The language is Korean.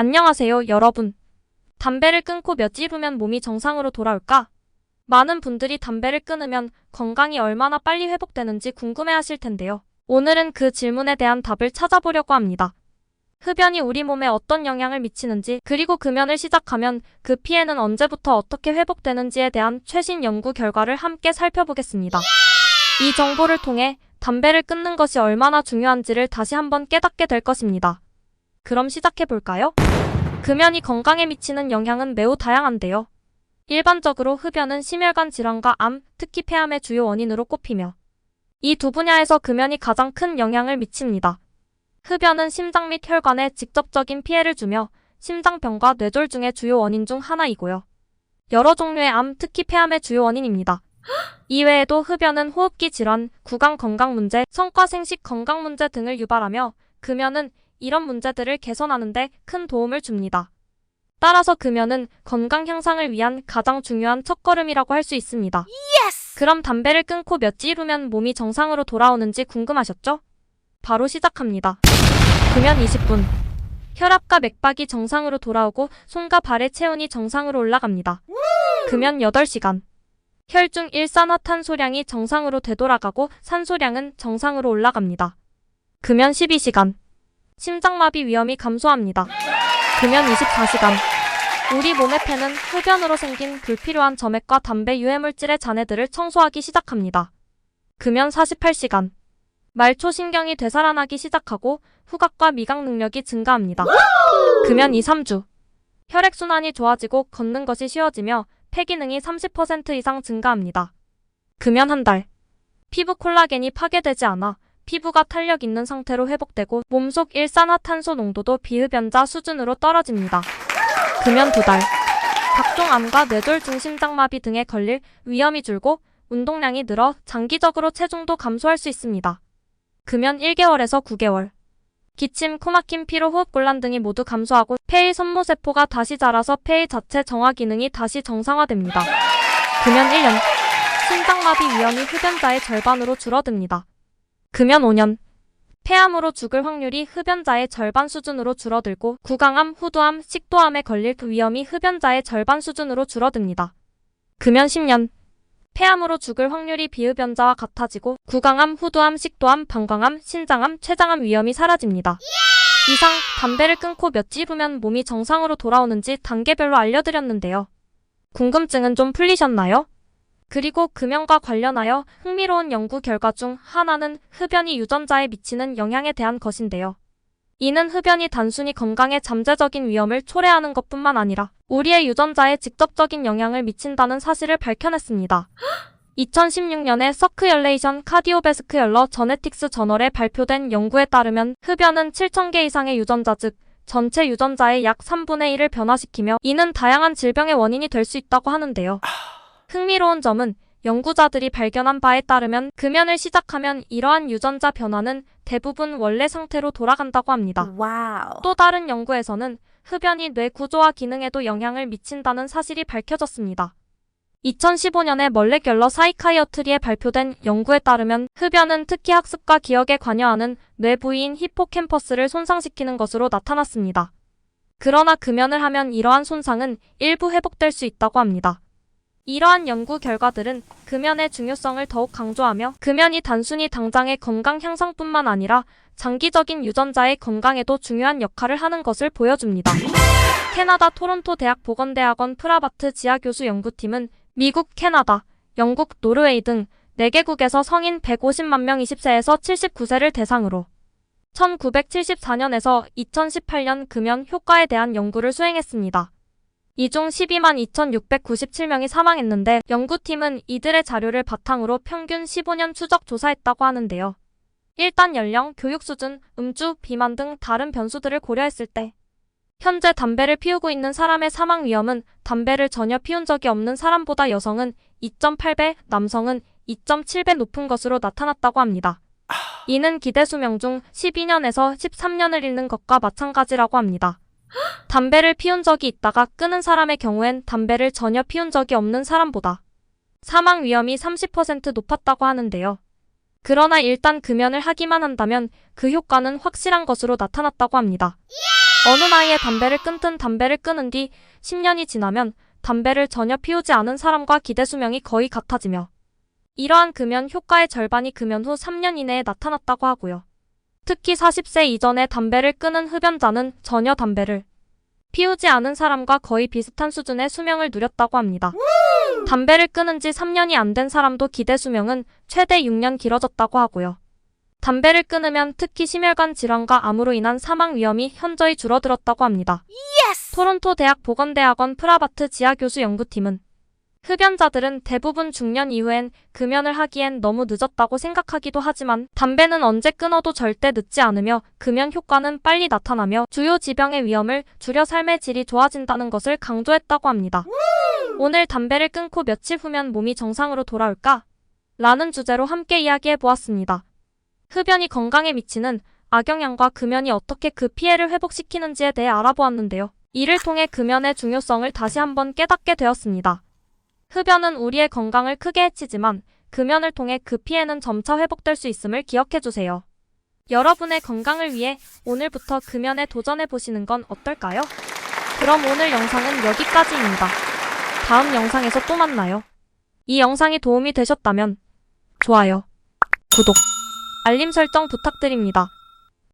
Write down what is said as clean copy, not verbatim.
안녕하세요, 여러분. 담배를 끊고 며칠 후면 몸이 정상으로 돌아올까? 많은 분들이 담배를 끊으면 건강이 얼마나 빨리 회복되는지 궁금해하실 텐데요. 오늘은 그 질문에 대한 답을 찾아보려고 합니다. 흡연이 우리 몸에 어떤 영향을 미치는지, 그리고 금연을 시작하면 그 피해는 언제부터 어떻게 회복되는지에 대한 최신 연구 결과를 함께 살펴보겠습니다. 이 정보를 통해 담배를 끊는 것이 얼마나 중요한지를 다시 한번 깨닫게 될 것입니다. 그럼 시작해볼까요? 금연이 건강에 미치는 영향은 매우 다양한데요. 일반적으로 흡연은 심혈관 질환과 암, 특히 폐암의 주요 원인으로 꼽히며 이 두 분야에서 금연이 가장 큰 영향을 미칩니다. 흡연은 심장 및 혈관에 직접적인 피해를 주며 심장병과 뇌졸중의 주요 원인 중 하나이고요. 여러 종류의 암, 특히 폐암의 주요 원인입니다. 이외에도 흡연은 호흡기 질환, 구강 건강 문제, 성과 생식 건강 문제 등을 유발하며 금연은 이런 문제들을 개선하는 데 큰 도움을 줍니다. 따라서 금연은 건강 향상을 위한 가장 중요한 첫걸음이라고 할 수 있습니다. 그럼 담배를 끊고 며칠 후면 몸이 정상으로 돌아오는지 궁금하셨죠? 바로 시작합니다. 금연 20분. 혈압과 맥박이 정상으로 돌아오고 손과 발의 체온이 정상으로 올라갑니다. 금연 8시간. 혈중 일산화탄소량이 정상으로 되돌아가고 산소량은 정상으로 올라갑니다. 금연 12시간. 심장마비 위험이 감소합니다. 금연 24시간. 우리 몸의 폐는 흡연으로 생긴 불필요한 점액과 담배 유해물질의 잔해들을 청소하기 시작합니다. 금연 48시간. 말초신경이 되살아나기 시작하고 후각과 미각 능력이 증가합니다. 금연 2, 3주. 혈액순환이 좋아지고 걷는 것이 쉬워지며 폐 기능이 30% 이상 증가합니다. 금연 한 달. 피부 콜라겐이 파괴되지 않아 피부가 탄력 있는 상태로 회복되고 몸속 일산화탄소 농도도 비흡연자 수준으로 떨어집니다. 금연 2달. 각종 암과 뇌졸중 심장마비 등에 걸릴 위험이 줄고 운동량이 늘어 장기적으로 체중도 감소할 수 있습니다. 금연 1개월에서 9개월. 기침, 코막힘, 피로, 호흡곤란 등이 모두 감소하고 폐의 섬모세포가 다시 자라서 폐의 자체 정화 기능이 다시 정상화됩니다. 금연 1년. 심장마비 위험이 흡연자의 절반으로 줄어듭니다. 금연 5년. 폐암으로 죽을 확률이 흡연자의 절반 수준으로 줄어들고 구강암, 후두암, 식도암에 걸릴 그 위험이 흡연자의 절반 수준으로 줄어듭니다. 금연 10년. 폐암으로 죽을 확률이 비흡연자와 같아지고 구강암, 후두암, 식도암, 방광암, 신장암, 췌장암 위험이 사라집니다. 이상 담배를 끊고 며칠 후면 몸이 정상으로 돌아오는지 단계별로 알려드렸는데요. 궁금증은 좀 풀리셨나요? 그리고 금연과 관련하여 흥미로운 연구 결과 중 하나는 흡연이 유전자에 미치는 영향에 대한 것인데요. 이는 흡연이 단순히 건강에 잠재적인 위험을 초래하는 것뿐만 아니라 우리의 유전자에 직접적인 영향을 미친다는 사실을 밝혀냈습니다. 2016년에 서큐얼레이션 카디오베스큐얼러 저네틱스 저널에 발표된 연구에 따르면 흡연은 7,000개 이상의 유전자 즉 전체 유전자의 약 3분의 1을 변화시키며 이는 다양한 질병의 원인이 될 수 있다고 하는데요. 흥미로운 점은 연구자들이 발견한 바에 따르면 금연을 시작하면 이러한 유전자 변화는 대부분 원래 상태로 돌아간다고 합니다. 와우. 또 다른 연구에서는 흡연이 뇌 구조와 기능에도 영향을 미친다는 사실이 밝혀졌습니다. 2015년에 멀레귤러 사이카이어트리에 발표된 연구에 따르면 흡연은 특히 학습과 기억에 관여하는 뇌 부위인 히포캠퍼스를 손상시키는 것으로 나타났습니다. 그러나 금연을 하면 이러한 손상은 일부 회복될 수 있다고 합니다. 이러한 연구 결과들은 금연의 중요성을 더욱 강조하며 금연이 단순히 당장의 건강 향상뿐만 아니라 장기적인 유전자의 건강에도 중요한 역할을 하는 것을 보여줍니다. 캐나다 토론토 대학 보건대학원 프라바트 지하교수 연구팀은 미국, 캐나다, 영국, 노르웨이 등 4개국에서 성인 150만 명 20세에서 79세를 대상으로 1974년에서 2018년 금연 효과에 대한 연구를 수행했습니다. 이 중 12만 2,697명이 사망했는데 연구팀은 이들의 자료를 바탕으로 평균 15년 추적 조사했다고 하는데요. 일단 연령, 교육 수준, 음주, 비만 등 다른 변수들을 고려했을 때 현재 담배를 피우고 있는 사람의 사망 위험은 담배를 전혀 피운 적이 없는 사람보다 여성은 2.8배, 남성은 2.7배 높은 것으로 나타났다고 합니다. 이는 기대 수명 중 12년에서 13년을 잃는 것과 마찬가지라고 합니다. 담배를 피운 적이 있다가 끊은 사람의 경우엔 담배를 전혀 피운 적이 없는 사람보다 사망 위험이 30% 높았다고 하는데요. 그러나 일단 금연을 하기만 한다면 그 효과는 확실한 것으로 나타났다고 합니다. 어느 나이에 담배를 끊든 담배를 끊은 뒤 10년이 지나면 담배를 전혀 피우지 않은 사람과 기대 수명이 거의 같아지며 이러한 금연 효과의 절반이 금연 후 3년 이내에 나타났다고 하고요. 특히 40세 이전에 담배를 끊은 흡연자는 전혀 담배를 피우지 않은 사람과 거의 비슷한 수준의 수명을 누렸다고 합니다. 담배를 끊은 지 3년이 안 된 사람도 기대 수명은 최대 6년 길어졌다고 하고요. 담배를 끊으면 특히 심혈관 질환과 암으로 인한 사망 위험이 현저히 줄어들었다고 합니다. 토론토 대학 보건대학원 프라바트 지하 교수 연구팀은 흡연자들은 대부분 중년 이후엔 금연을 하기엔 너무 늦었다고 생각하기도 하지만 담배는 언제 끊어도 절대 늦지 않으며 금연 효과는 빨리 나타나며 주요 질병의 위험을 줄여 삶의 질이 좋아진다는 것을 강조했다고 합니다. 오늘 담배를 끊고 며칠 후면 몸이 정상으로 돌아올까? 라는 주제로 함께 이야기해 보았습니다. 흡연이 건강에 미치는 악영향과 금연이 어떻게 그 피해를 회복시키는지에 대해 알아보았는데요. 이를 통해 금연의 중요성을 다시 한번 깨닫게 되었습니다. 흡연은 우리의 건강을 크게 해치지만 금연을 통해 그 피해는 점차 회복될 수 있음을 기억해주세요. 여러분의 건강을 위해 오늘부터 금연에 도전해보시는 건 어떨까요? 그럼 오늘 영상은 여기까지입니다. 다음 영상에서 또 만나요. 이 영상이 도움이 되셨다면 좋아요, 구독, 알림 설정 부탁드립니다.